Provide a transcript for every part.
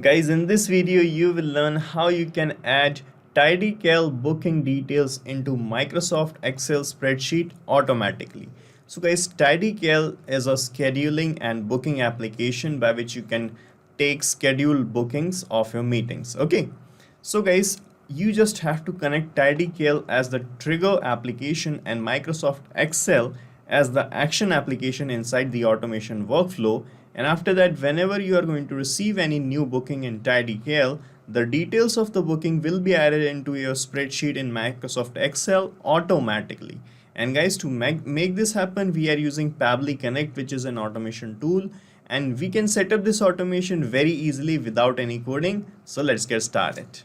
Guys, in this video you will learn how you can add TidyCal booking details into Microsoft Excel spreadsheet automatically. So guys, TidyCal is a scheduling and booking application by which you can take scheduled bookings of your meetings. Okay, so guys, you just have to connect TidyCal as the trigger application and Microsoft Excel as the action application inside the automation workflow. And after that, whenever you are going to receive any new booking in TidyCal, the details of the booking will be added into your spreadsheet in Microsoft Excel automatically. And guys, to make this happen, we are using Pabbly Connect, which is an automation tool, and we can set up this automation very easily without any coding. So let's get started.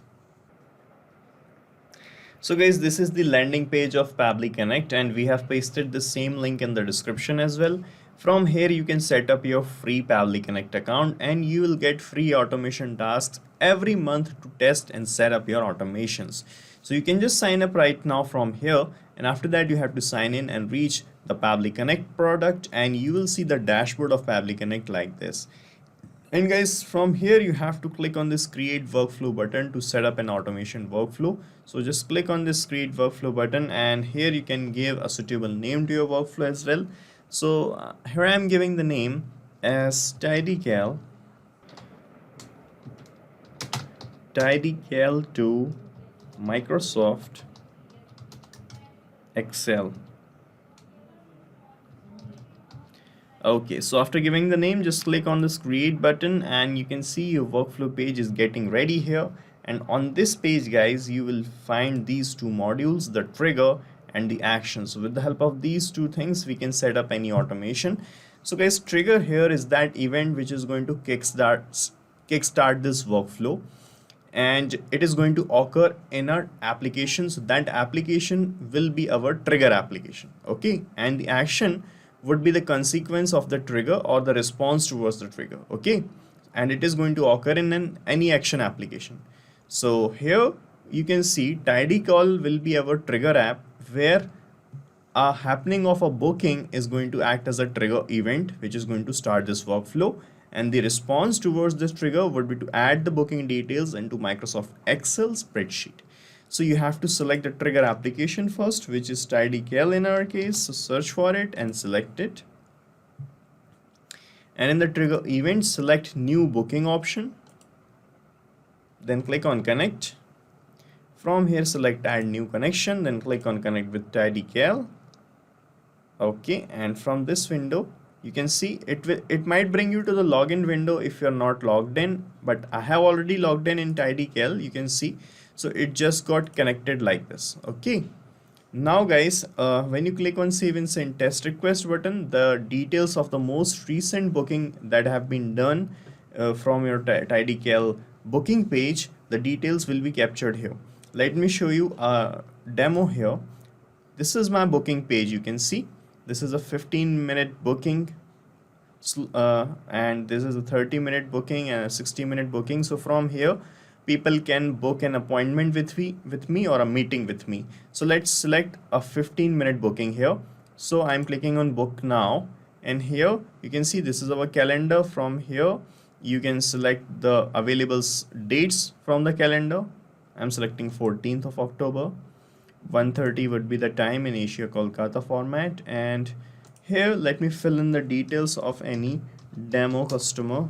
So guys, this is the landing page of Pabbly Connect, and we have pasted the same link in the description as well. From here you can set up your free Pabbly Connect account and you will get free automation tasks every month to test and set up your automations. So you can just sign up right now from here, and after that you have to sign in and reach the Pabbly Connect product, and you will see the dashboard of Pabbly Connect like this. And guys, from here you have to click on this create workflow button to set up an automation workflow. So just click on this create workflow button, and here you can give a suitable name to your workflow as well. So here I am giving the name as TidyCal to Microsoft Excel. Okay, so after giving the name, just click on this create button and you can see your workflow page is getting ready here. And on this page, guys, you will find these two modules, the trigger and the action. So with the help of these two things, we can set up any automation. So guys, trigger here is that event which is going to kickstart this workflow, and it is going to occur in our application. So that application will be our trigger application. Okay, and the action would be the consequence of the trigger or the response towards the trigger. Okay, and it is going to occur in any action application. So here you can see TidyCal will be our trigger app, where a happening of a booking is going to act as a trigger event which is going to start this workflow, and the response towards this trigger would be to add the booking details into Microsoft Excel spreadsheet. So you have to select the trigger application first, which is TidyCal in our case. So search for it and select it. And in the trigger event, select new booking option. Then click on connect. From here, select add new connection. Then click on connect with TidyCal. Okay, and from this window, you can see it might bring you to the login window if you're not logged in, but I have already logged in TidyCal, you can see. So it just got connected like this. Okay, now guys, when you click on save and send test request button, the details of the most recent booking that have been done from your TidyCal booking page, the details will be captured here. Let me show you a demo here. This is my booking page. You can see this is a 15-minute booking, and this is a 30-minute booking and a 60-minute booking. So from here people can book an appointment with me or a meeting with me. So let's select a 15-minute booking here. So I'm clicking on book now, and here you can see this is our calendar. From here you can select the available dates from the calendar. I'm selecting 14th of October. 1:30 would be the time in Asia Kolkata format, and here let me fill in the details of any demo customer.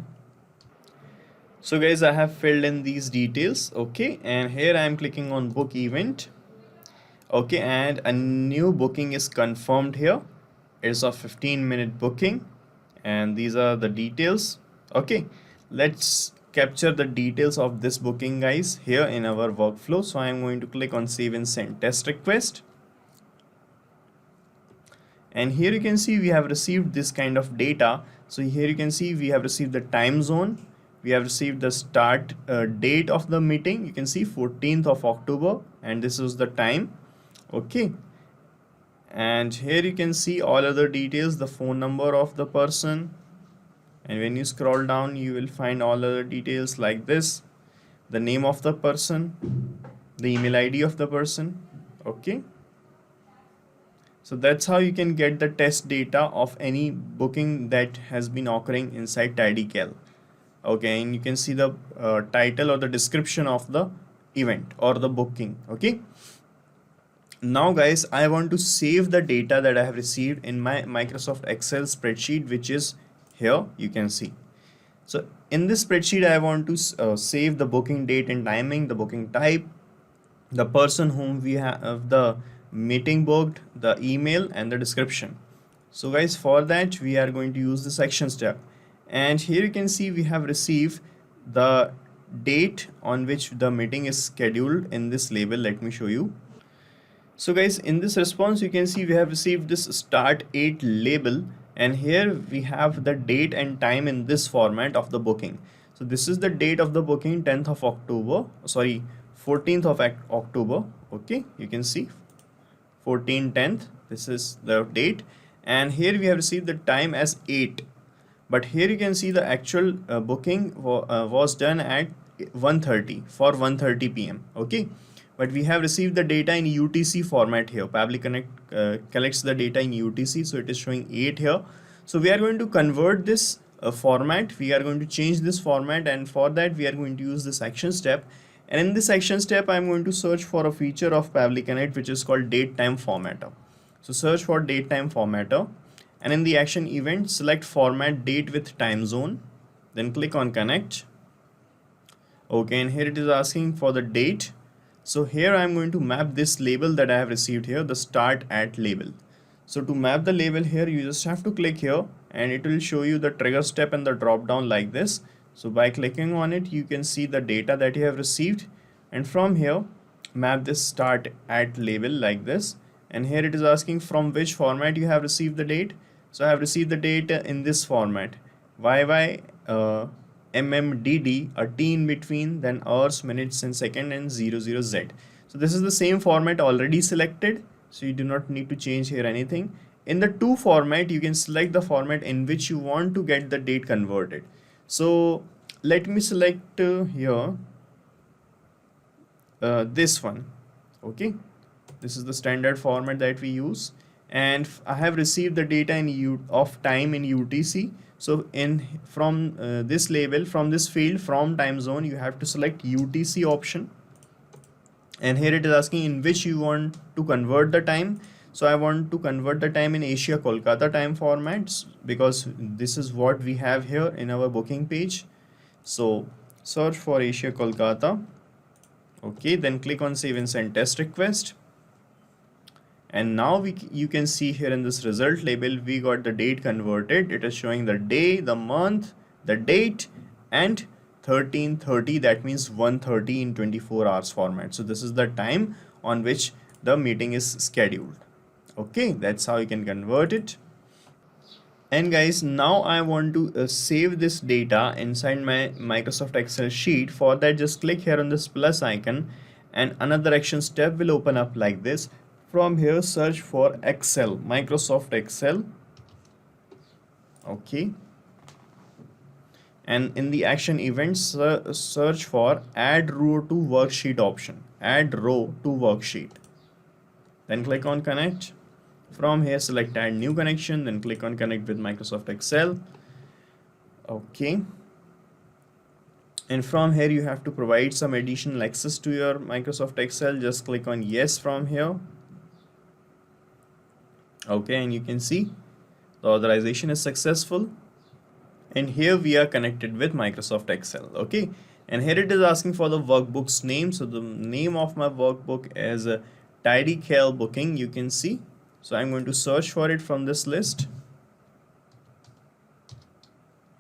So guys, I have filled in these details. Okay, and here I am clicking on book event. Okay, and a new booking is confirmed here. It's a 15-minute booking, and these are the details. Okay, let's capture the details of this booking, guys, here in our workflow. So I am going to click on save and send test request, and here you can see we have received this kind of data. So here you can see we have received the time zone, we have received the start date of the meeting. You can see 14th of October, and this is the time. Okay, and here you can see all other details, the phone number of the person, and when you scroll down you will find all other details like this, the name of the person, the email ID of the person. Okay, so that's how you can get the test data of any booking that has been occurring inside TidyCal. Okay, and you can see the title or the description of the event or the booking. Okay, now guys, I want to save the data that I have received in my Microsoft Excel spreadsheet, which is here. You can see, so in this spreadsheet I want to save the booking date and timing, the booking type, the person whom we have the meeting booked, the email, and the description. So guys, for that we are going to use the section step, and here you can see we have received the date on which the meeting is scheduled in this label. Let me show you. So guys, in this response you can see we have received this start 8 label, and here we have the date and time in this format of the booking. So this is the date of the booking, 10th of October, sorry, 14th of October. Okay, you can see 14/10, this is the date, and here we have received the time as 8, but here you can see the actual booking was done at 1:30 for 1:30 p.m. Okay, but we have received the data in UTC format here. Pabbly Connect collects the data in UTC, so it is showing 8 here. So we are going to convert this format. We are going to change this format, and for that we are going to use this action step. And in this action step, I'm going to search for a feature of Pabbly Connect which is called date time formatter. So search for date time formatter, and in the action event, select format date with time zone, then click on connect. Okay, and here it is asking for the date. So here I'm going to map this label that I have received here, the start at label. So to map the label here, you just have to click here, and it will show you the trigger step and the drop down like this. So by clicking on it, you can see the data that you have received, and from here map this start at label like this. And here it is asking from which format you have received the date. So I have received the data in this format, YY MMDD, a T in between, then hours, minutes and second, and 00Z. So this is the same format already selected, so you do not need to change here anything. In the to format, you can select the format in which you want to get the date converted. So let me select here this one. Okay, this is the standard format that we use, and I have received the data in of time in UTC. So from this label, from this field, from time zone, you have to select UTC option, and here it is asking in which you want to convert the time. So I want to convert the time in Asia Kolkata time formats, because this is what we have here in our booking page. So search for Asia Kolkata. Okay, then click on save and send test request. And now you can see here in this result label, we got the date converted. It is showing the day, the month, the date, and 13:30. That means 1:30 in 24 hours format. So this is the time on which the meeting is scheduled. Okay, that's how you can convert it. And guys, now I want to save this data inside my Microsoft Excel sheet. For that, just click here on this plus icon, and another action step will open up like this. From here, search for Excel, Microsoft Excel. Okay, and in the action events, search for add row to worksheet option, add row to worksheet, then click on connect. From here, select add new connection, then click on connect with Microsoft Excel. Okay, and from here you have to provide some additional access to your Microsoft Excel. Just click on yes from here. Okay, and you can see the authorization is successful, and here we are connected with Microsoft Excel. Okay, and here it is asking for the workbook's name. So the name of my workbook is TidyCal booking, you can see. So I'm going to search for it from this list.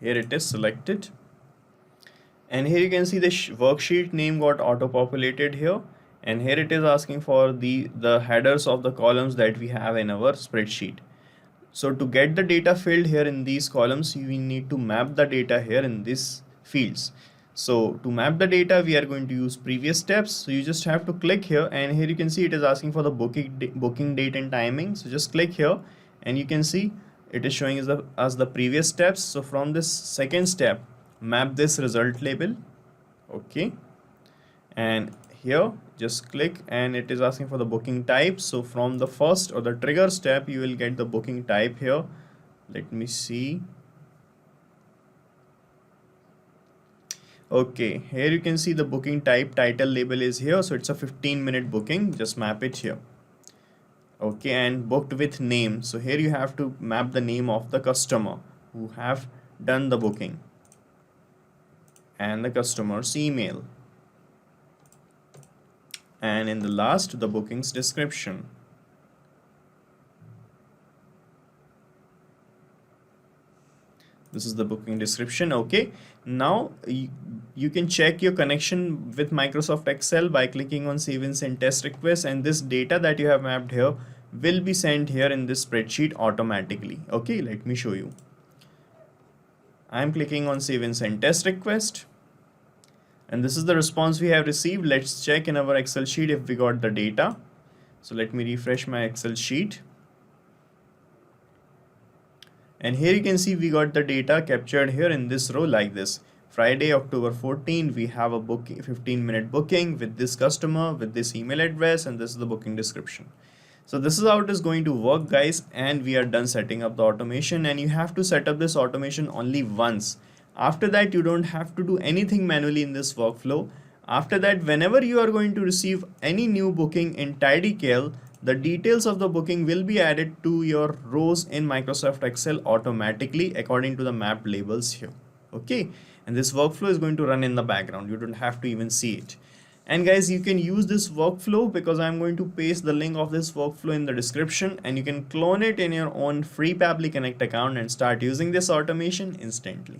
Here it is selected, and here you can see the worksheet name got auto populated here, and here it is asking for the headers of the columns that we have in our spreadsheet. So to get the data filled here in these columns, we need to map the data here in these fields. So to map the data, we are going to use previous steps. So you just have to click here, and here you can see it is asking for the booking date and timing. So just click here, and you can see it is showing as the previous steps. So from this second step, map this result label. Okay, and here just click, and it is asking for the booking type. So from the first or the trigger step, you will get the booking type here. Let me see. Okay, here you can see the booking type, title label is here, so it's a 15-minute booking. Just map it here. Okay, and booked with name. So here you have to map the name of the customer who have done the booking and the customer's email. And in the last, the booking's description. This is the booking description. Okay, now you can check your connection with Microsoft Excel by clicking on save and send test request, and this data that you have mapped here will be sent here in this spreadsheet automatically. Okay, let me show you. I'm clicking on save and send test request, and this is the response we have received. Let's check in our Excel sheet if we got the data. So let me refresh my Excel sheet. And here you can see we got the data captured here in this row like this. Friday, October 14, we have a booking, 15-minute booking with this customer, with this email address, and this is the booking description. So this is how it is going to work, guys, and we are done setting up the automation. And you have to set up this automation only once. After that, you don't have to do anything manually in this workflow. After that, whenever you are going to receive any new booking in TidyCal, the details of the booking will be added to your rows in Microsoft Excel automatically according to the mapped labels here. Okay, and this workflow is going to run in the background. You don't have to even see it. And guys, you can use this workflow because I'm going to paste the link of this workflow in the description, and you can clone it in your own free Pabbly Connect account and start using this automation instantly.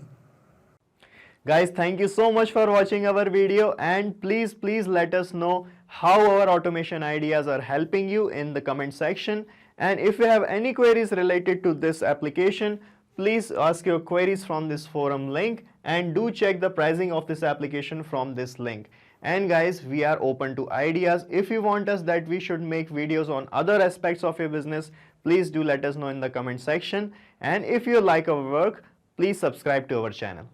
Guys, thank you so much for watching our video, and please let us know how our automation ideas are helping you in the comment section. And if you have any queries related to this application, please ask your queries from this forum link, and do check the pricing of this application from this link. And guys, we are open to ideas. If you want us that we should make videos on other aspects of your business, please do let us know in the comment section. And if you like our work, please subscribe to our channel.